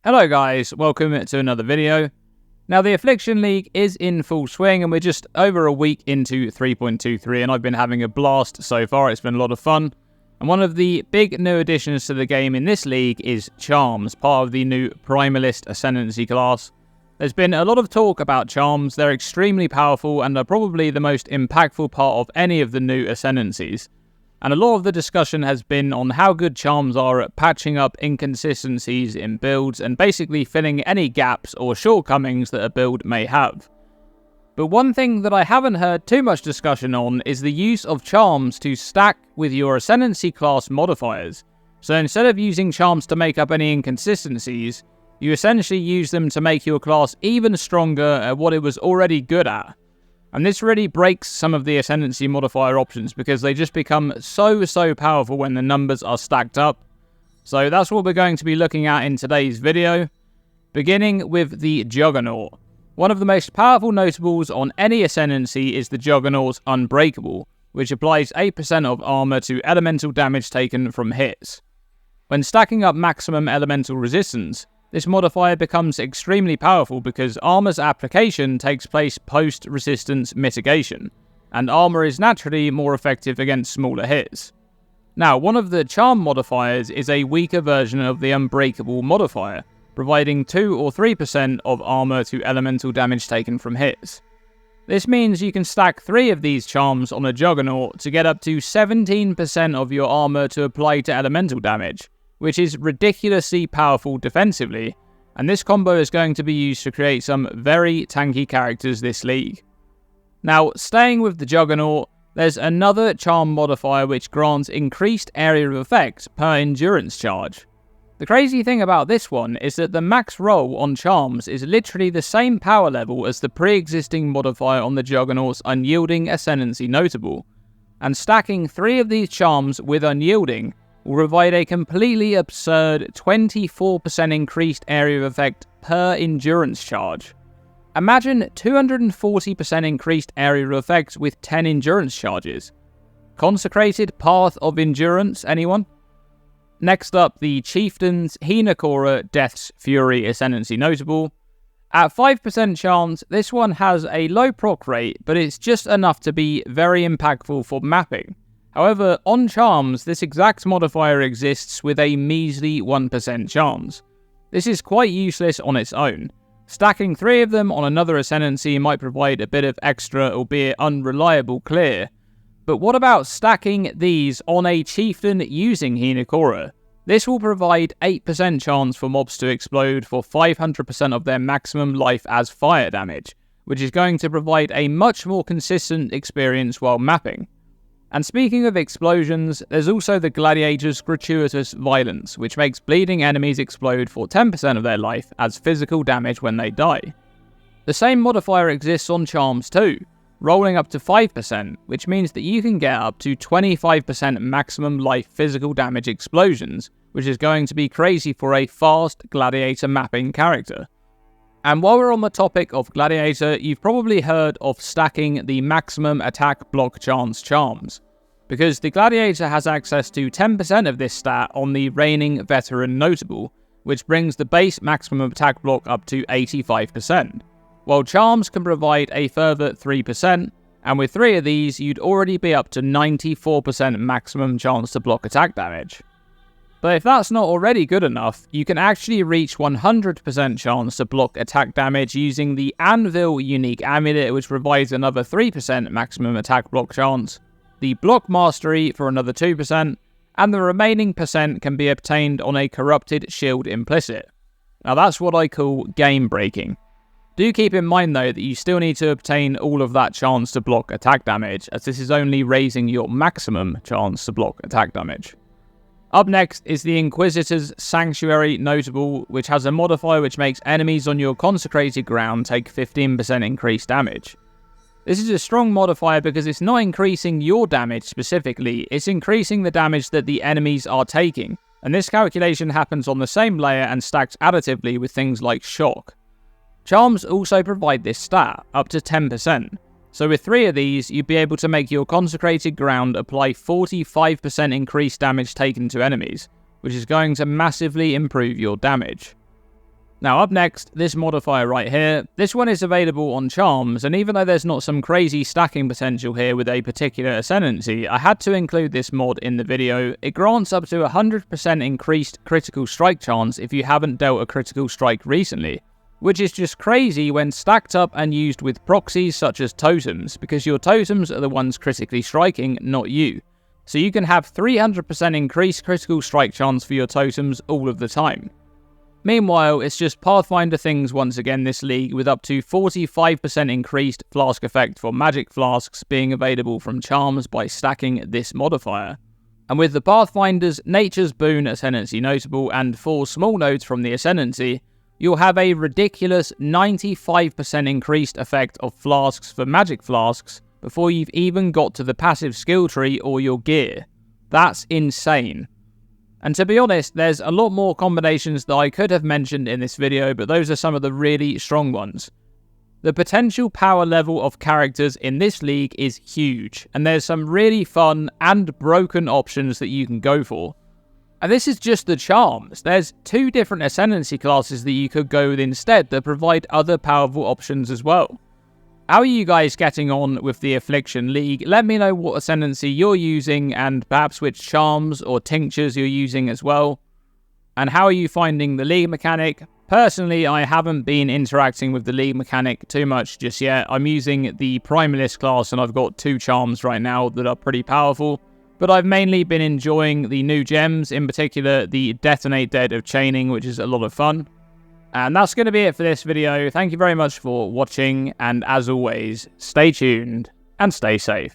Hello guys, welcome to another video. Now the Affliction League is in full swing and we're just over a week into 3.23 and I've been having a blast so far. It's been a lot of fun. And one of the big new additions to the game in this league is Charms, part of the new Primalist Ascendancy class. There's been a lot of talk about Charms. They're extremely powerful and are probably the most impactful part of any of the new Ascendancies. And a lot of the discussion has been on how good Charms are at patching up inconsistencies in builds and basically filling any gaps or shortcomings that a build may have. But one thing that I haven't heard too much discussion on is the use of Charms to stack with your Ascendancy class modifiers. So instead of using Charms to make up any inconsistencies, you essentially use them to make your class even stronger at what it was already good at. And this really breaks some of the Ascendancy modifier options because they just become so powerful when the numbers are stacked up. So that's what we're going to be looking at in today's video, beginning with the Juggernaut. One of the most powerful notables on any Ascendancy is the Juggernaut's Unbreakable, which applies 8% of armor to elemental damage taken from hits. When stacking up maximum elemental resistance, this modifier becomes extremely powerful because armor's application takes place post-resistance mitigation, and armor is naturally more effective against smaller hits. Now, one of the charm modifiers is a weaker version of the Unbreakable modifier, providing 2 or 3% of armor to elemental damage taken from hits. This means you can stack 3 of these charms on a Juggernaut to get up to 17% of your armor to apply to elemental damage, which is ridiculously powerful defensively, and this combo is going to be used to create some very tanky characters this league. Now, staying with the Juggernaut, there's another charm modifier which grants increased area of effect per endurance charge. The crazy thing about this one is that the max roll on charms is literally the same power level as the pre-existing modifier on the Juggernaut's Unyielding Ascendancy notable, and stacking 3 of these charms with Unyielding will provide a completely absurd 24% increased area of effect per endurance charge. Imagine 240% increased area of effect with 10 endurance charges. Consecrated Path of Endurance, anyone? Next up, the Chieftain's Hinekora Death's Fury Ascendancy notable. At 5% chance, this one has a low proc rate, but it's just enough to be very impactful for mapping. However, on Charms, this exact modifier exists with a measly 1% chance. This is quite useless on its own. Stacking 3 of them on another Ascendancy might provide a bit of extra, albeit unreliable, clear. But what about stacking these on a Chieftain using Hinekora? This will provide 8% chance for mobs to explode for 500% of their maximum life as fire damage, which is going to provide a much more consistent experience while mapping. And speaking of explosions, there's also the Gladiator's Gratuitous Violence, which makes bleeding enemies explode for 10% of their life as physical damage when they die. The same modifier exists on Charms too, rolling up to 5%, which means that you can get up to 25% maximum life physical damage explosions, which is going to be crazy for a fast Gladiator mapping character. And while we're on the topic of Gladiator, you've probably heard of stacking the maximum attack block chance charms, because the Gladiator has access to 10% of this stat on the reigning veteran notable, which brings the base maximum attack block up to 85%, while charms can provide a further 3%, and with 3 of these you'd already be up to 94% maximum chance to block attack damage. But if that's not already good enough, you can actually reach 100% chance to block attack damage using the Anvil unique amulet, which provides another 3% maximum attack block chance, the block mastery for another 2%, and the remaining percent can be obtained on a corrupted shield implicit. Now that's what I call game breaking. Do keep in mind though that you still need to obtain all of that chance to block attack damage, as this is only raising your maximum chance to block attack damage. Up next is the Inquisitor's Sanctuary notable, which has a modifier which makes enemies on your consecrated ground take 15% increased damage. This is a strong modifier because it's not increasing your damage specifically, it's increasing the damage that the enemies are taking, and this calculation happens on the same layer and stacks additively with things like shock. Charms also provide this stat, up to 10%. So with 3 of these, you'd be able to make your consecrated ground apply 45% increased damage taken to enemies, which is going to massively improve your damage. Now up next, this modifier right here. This one is available on Charms, and even though there's not some crazy stacking potential here with a particular Ascendancy, I had to include this mod in the video. It grants up to 100% increased critical strike chance if you haven't dealt a critical strike recently, which is just crazy when stacked up and used with proxies such as totems, because your totems are the ones critically striking, not you. So you can have 300% increased critical strike chance for your totems all of the time. Meanwhile, it's just Pathfinder things once again this league, with up to 45% increased flask effect for magic flasks being available from Charms by stacking this modifier. And with the Pathfinder's Nature's Boon Ascendancy Notable and 4 small nodes from the Ascendancy, you'll have a ridiculous 95% increased effect of flasks for magic flasks before you've even got to the passive skill tree or your gear. That's insane. And to be honest, there's a lot more combinations that I could have mentioned in this video, but those are some of the really strong ones. The potential power level of characters in this league is huge, and there's some really fun and broken options that you can go for. And this is just the Charms. There's 2 different Ascendancy classes that you could go with instead that provide other powerful options as well. How are you guys getting on with the Affliction League? Let me know what Ascendancy you're using and perhaps which charms or tinctures you're using as well. And how are you finding the league mechanic? Personally, I haven't been interacting with the league mechanic too much just yet. I'm using the Primalist class and I've got 2 charms right now that are pretty powerful. But I've mainly been enjoying the new gems, in particular the Detonate Dead of Chaining, which is a lot of fun. And that's going to be it for this video. Thank you very much for watching, and as always, stay tuned and stay safe.